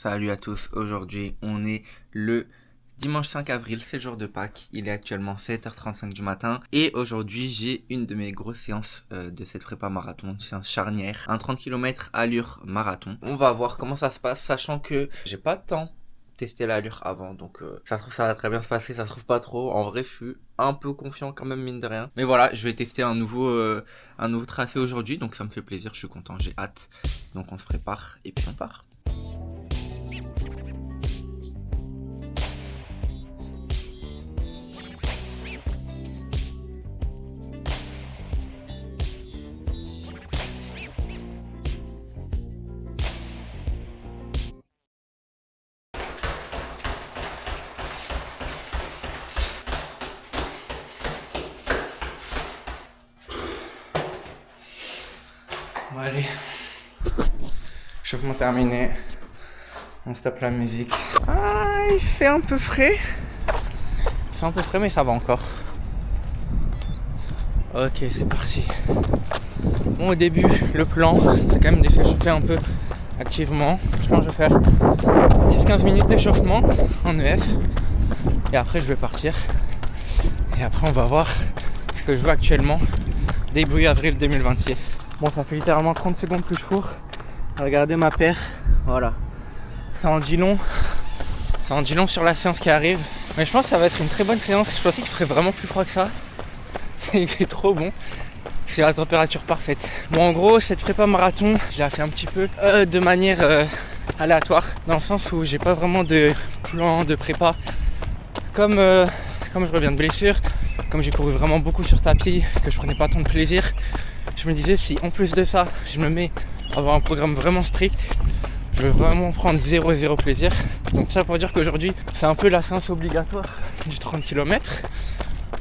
Salut à tous, aujourd'hui on est le dimanche 5 avril, c'est le jour de Pâques, il est actuellement 7h35 du matin et aujourd'hui j'ai une de mes grosses séances de cette prépa marathon, une séance charnière, un 30 km allure marathon. On va voir comment ça se passe, sachant que j'ai pas de temps testé l'allure avant, donc ça se trouve ça va très bien se passer, ça se trouve pas trop. En vrai je suis un peu confiant quand même, mine de rien, mais voilà, je vais tester un nouveau tracé aujourd'hui, donc ça me fait plaisir, je suis content, j'ai hâte. Donc on se prépare et puis on part. Bon allez, chauffement terminé, on stoppe la musique. Ah, il fait un peu frais. Il fait un peu frais mais ça va encore. Ok, c'est parti. Bon, au début, le plan, c'est quand même de se chauffer un peu activement. Je pense que je vais faire 10-15 minutes d'échauffement en EF. Et après, je vais partir. Et après, on va voir ce que je veux actuellement, début avril 2026. Bon, ça fait littéralement 30 secondes que je cours. Regardez ma paire, voilà. Ça en dit long. Ça en dit long sur la séance qui arrive. Mais je pense que ça va être une très bonne séance. Je pensais qu'il ferait vraiment plus froid que ça. Il fait trop bon. C'est la température parfaite. Bon, en gros, cette prépa marathon, je l'ai fait un petit peu de manière aléatoire. Dans le sens où j'ai pas vraiment de plan de prépa. Comme je reviens de blessure, comme j'ai couru vraiment beaucoup sur tapis, que je prenais pas tant de plaisir, je me disais si en plus de ça, je me mets à avoir un programme vraiment strict, je vais vraiment prendre 0 plaisir. Donc ça pour dire qu'aujourd'hui, c'est un peu la séance obligatoire du 30 km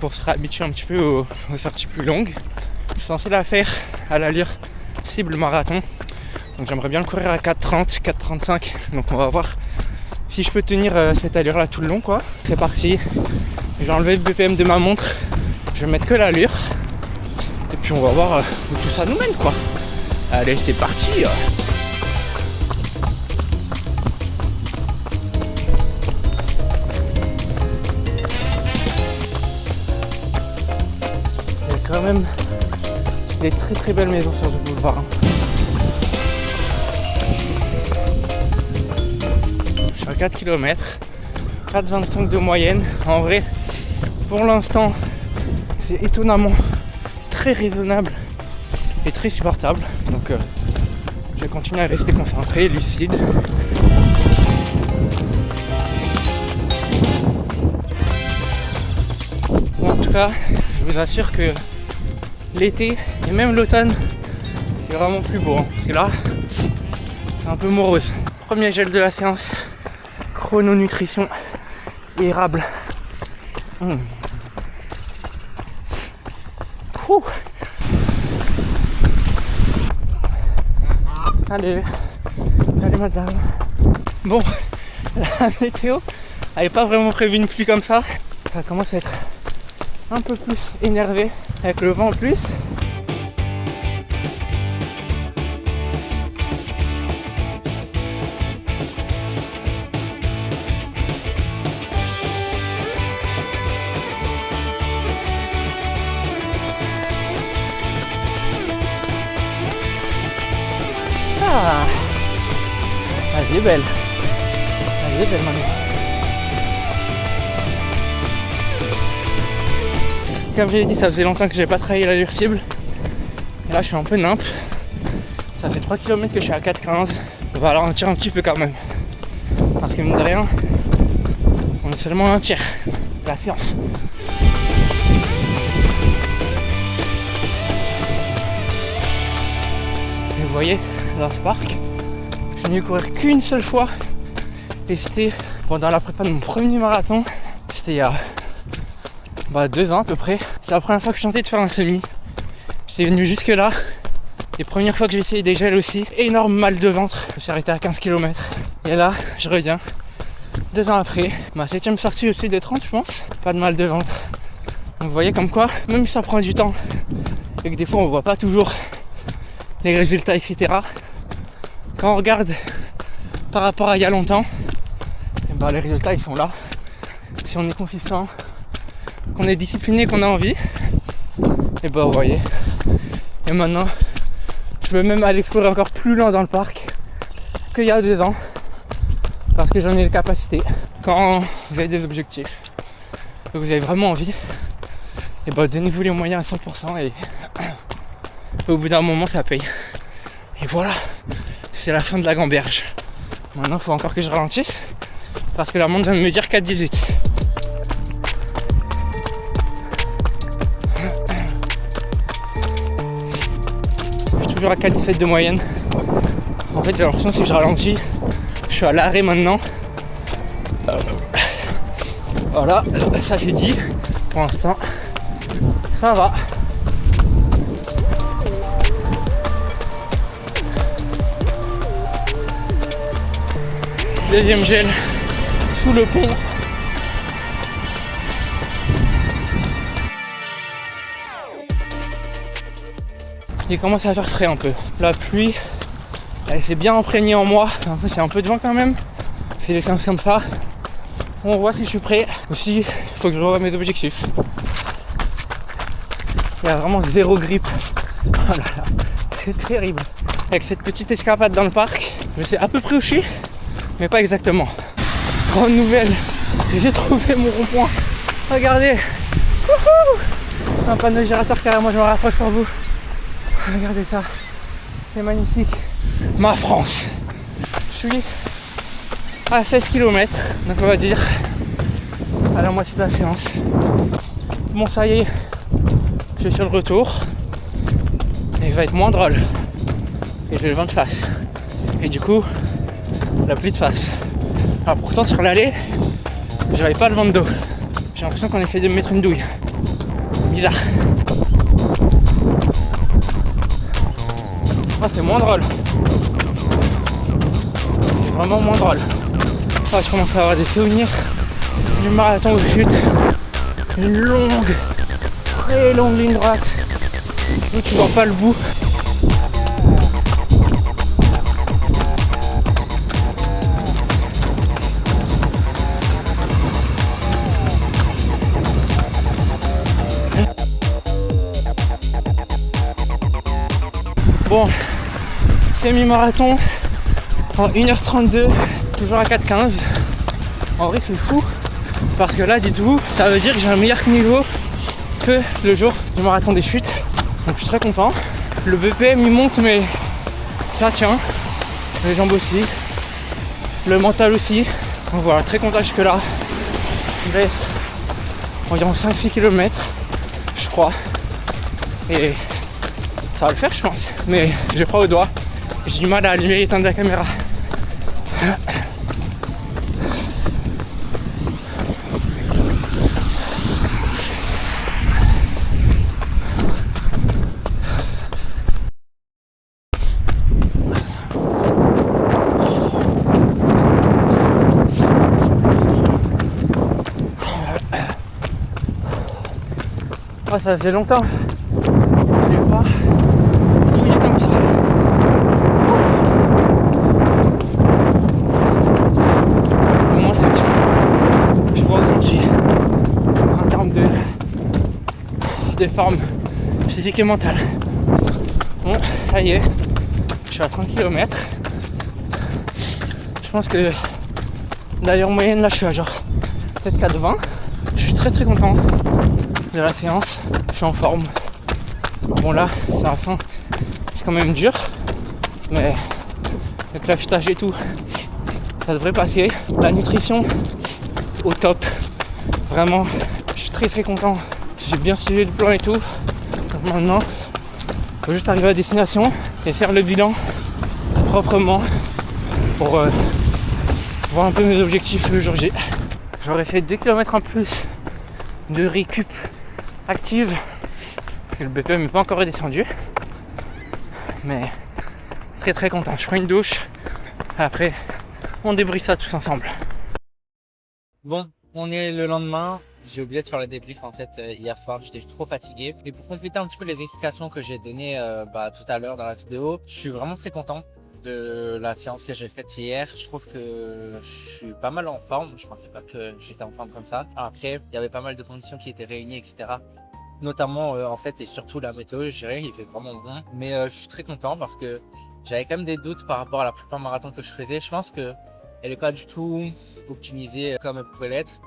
pour se réhabituer un petit peu aux sorties plus longues. Je suis censé la faire à l'allure cible marathon. Donc j'aimerais bien le courir à 4,30, 4,35. Donc on va voir si je peux tenir cette allure là tout le long quoi. C'est parti. Je vais enlever le BPM de ma montre. Je vais mettre que l'allure. Et puis on va voir où tout ça nous mène quoi. Allez, c'est parti. Il y a quand même des très belles maisons sur ce boulevard. Je suis à 4 km, 4,25 de moyenne. En vrai, pour l'instant, c'est étonnamment très raisonnable et très supportable. Donc je vais continuer à rester concentré, lucide. Bon, en tout cas, je vous assure que l'été et même l'automne, c'est vraiment plus beau. Parce que là, c'est un peu morose. Premier gel de la séance, chrononutrition érable. Allez madame. Bon, la météo avait pas vraiment prévu une pluie comme ça. Ça commence à être un peu plus énervé avec le vent en plus. Ah, elle est belle. Elle est belle mamie. Comme je l'ai dit, ça faisait longtemps que j'ai pas travaillé l'allure cible. Et là je suis un peu nimp. Ça fait 3 km que je suis à 4,15. On va ralentir un petit peu quand même. Parce que mine de rien, on est seulement à un tiers de la séance. Et vous voyez, dans ce parc, je suis venu courir qu'une seule fois. Et c'était pendant la prépa de mon premier marathon. C'était il y a 2 ans à peu près. C'est la première fois que je tentais de faire un semi. J'étais venu jusque là. Les premières fois que j'ai essayé des gels aussi. Énorme mal de ventre. Je me suis arrêté à 15 km. Et là, je reviens. 2 ans après. Ma 7ème sortie aussi des 30 je pense. Pas de mal de ventre. Donc vous voyez comme quoi, même si ça prend du temps. Et que des fois on voit pas toujours les résultats, etc. Quand on regarde par rapport à il y a longtemps, et bah, les résultats ils sont là. Si on est consistant, qu'on est discipliné, qu'on a envie, et bah vous voyez. Et maintenant, je peux même aller explorer encore plus loin dans le parc qu'il y a 2 ans, parce que j'en ai les capacités. Quand vous avez des objectifs, que vous avez vraiment envie, et bah donnez-vous les moyens à 100% et au bout d'un moment ça paye. Et voilà, c'est la fin de la gamberge. Maintenant il faut encore que je ralentisse, parce que la montre vient de me dire 4,18. Je suis toujours à 4,17 de moyenne. En fait j'ai l'impression que si je ralentis, je suis à l'arrêt maintenant. Voilà, ça c'est dit. Pour l'instant, ça va. Deuxième gel sous le pont. Il commence à faire frais un peu. La pluie, elle s'est bien imprégnée en moi. En plus, il y a un peu de vent quand même. C'est les séances comme ça. On voit si je suis prêt. Aussi, il faut que je revoie mes objectifs. Il y a vraiment zéro grippe. Oh là là, c'est terrible. Avec cette petite escapade dans le parc, je sais à peu près où je suis, mais pas exactement. Grande nouvelle, j'ai trouvé mon rond-point. Regardez. Wouhou, un panneau giratoire carrément, je me rapproche pour vous. Regardez ça, c'est magnifique. Ma France. Je suis à 16 km, donc on va dire à la moitié de la séance. Bon, ça y est, je suis sur le retour et il va être moins drôle. Et j'ai le vent de face. Et du coup, la pluie de face. Alors pourtant sur l'allée, j'avais pas le vent de dos. J'ai l'impression qu'on essaie de me mettre une douille. Bizarre. Ah, c'est moins drôle. C'est vraiment moins drôle. Ah, je commence à avoir des souvenirs du marathon où je chute. Une longue, très longue ligne droite où tu vois pas le bout. Bon, semi-marathon en 1h32, toujours à 4,15. En vrai c'est fou, parce que là dites-vous, ça veut dire que j'ai un meilleur niveau que le jour du marathon des chutes. Donc je suis très content. Le BPM il monte mais ça tient. Les jambes aussi. Le mental aussi. Donc voilà, très content jusque là. Il reste environ 5-6 km, je crois. Et ça va le faire je pense, mais je crois au doigt. J'ai du mal à allumer l'éteinte de la caméra. Oh, ça faisait longtemps. Je vais pas douiller comme ça. Au moins c'est bien. Je vois où j'en suis en termes de forme physique et mentale. Bon, ça y est, je suis à 30 km. Je pense que d'ailleurs moyenne là je suis à genre peut-être 4,20. Je suis très très content de la séance, je suis en forme. Bon là, c'est la fin, c'est quand même dur, mais avec l'affûtage et tout, ça devrait passer. La nutrition au top, vraiment, je suis très très content. J'ai bien suivi le plan et tout. Donc maintenant, il faut juste arriver à destination et faire le bilan proprement pour voir un peu mes objectifs le jour J. J'aurais fait 2 km en plus de récup active parce que le BPM n'est pas encore redescendu, mais très très content. Je prends une douche, après on débriefe ça tous ensemble. Bon, on est le lendemain. J'ai oublié de faire le débrief en fait hier soir, j'étais trop fatigué. Et pour compléter un petit peu les explications que j'ai données tout à l'heure dans la vidéo, je suis vraiment très content de la séance que j'ai faite hier. Je trouve que je suis pas mal en forme. Je pensais pas que j'étais en forme comme ça. Après, il y avait pas mal de conditions qui étaient réunies, etc. Notamment, en fait, et surtout la météo, je dirais, il fait vraiment bon. Mais je suis très content parce que j'avais quand même des doutes par rapport à la prépa marathon que je faisais. Je pense que elle est pas du tout optimisée comme elle pouvait l'être.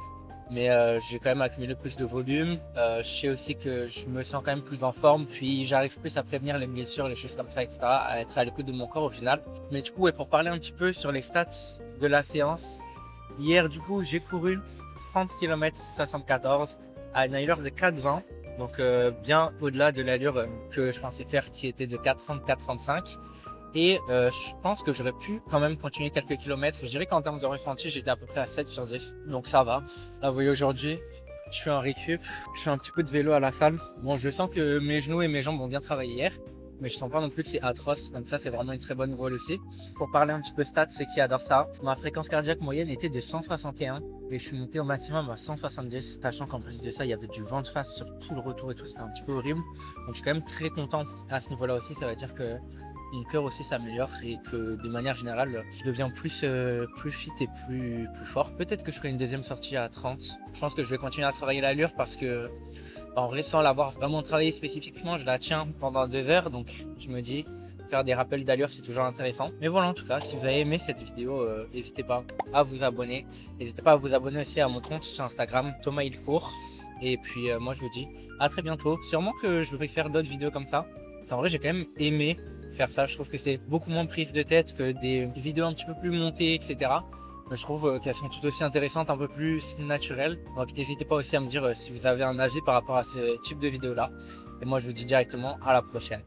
Mais j'ai quand même accumulé plus de volume. Je sais aussi que je me sens quand même plus en forme, puis j'arrive plus à prévenir les blessures, les choses comme ça, etc., à être à l'écoute de mon corps au final. Mais du coup, ouais, pour parler un petit peu sur les stats de la séance, hier, du coup, j'ai couru 30 km 74 à une allure de 4,20, donc bien au-delà de l'allure que je pensais faire qui était de 4,30, 4,35. Et je pense que j'aurais pu quand même continuer quelques kilomètres. Je dirais qu'en termes de ressenti, j'étais à peu près à 7 sur 10. Donc ça va. Là, vous voyez, aujourd'hui, je suis en récup. Je fais un petit peu de vélo à la salle. Bon, je sens que mes genoux et mes jambes ont bien travaillé hier. Mais je sens pas non plus que c'est atroce. Donc ça, c'est vraiment une très bonne nouvelle aussi. Pour parler un petit peu stats, ceux qui adorent ça, ma fréquence cardiaque moyenne était de 161. Et je suis monté au maximum à 170. Sachant qu'en plus de ça, il y avait du vent de face sur tout le retour et tout. C'était un petit peu horrible. Donc je suis quand même très content à ce niveau-là aussi. Ça veut dire que mon cœur aussi s'améliore et que de manière générale, je deviens plus fit et plus fort. Peut-être que je ferai une deuxième sortie à 30. Je pense que je vais continuer à travailler l'allure parce que, en vrai, sans l'avoir vraiment travaillé spécifiquement, je la tiens pendant 2 heures. Donc, je me dis, faire des rappels d'allure, c'est toujours intéressant. Mais voilà, en tout cas, si vous avez aimé cette vidéo, n'hésitez pas à vous abonner. N'hésitez pas à vous abonner aussi à mon compte sur Instagram, Thomas Hilfour. Et puis, moi, je vous dis à très bientôt. Sûrement que je devrais faire d'autres vidéos comme ça. En vrai, j'ai quand même aimé faire ça. Je trouve que c'est beaucoup moins prise de tête que des vidéos un petit peu plus montées, etc. Mais je trouve qu'elles sont tout aussi intéressantes, un peu plus naturelles. Donc n'hésitez pas aussi à me dire si vous avez un avis par rapport à ce type de vidéo là. Et moi je vous dis directement à la prochaine.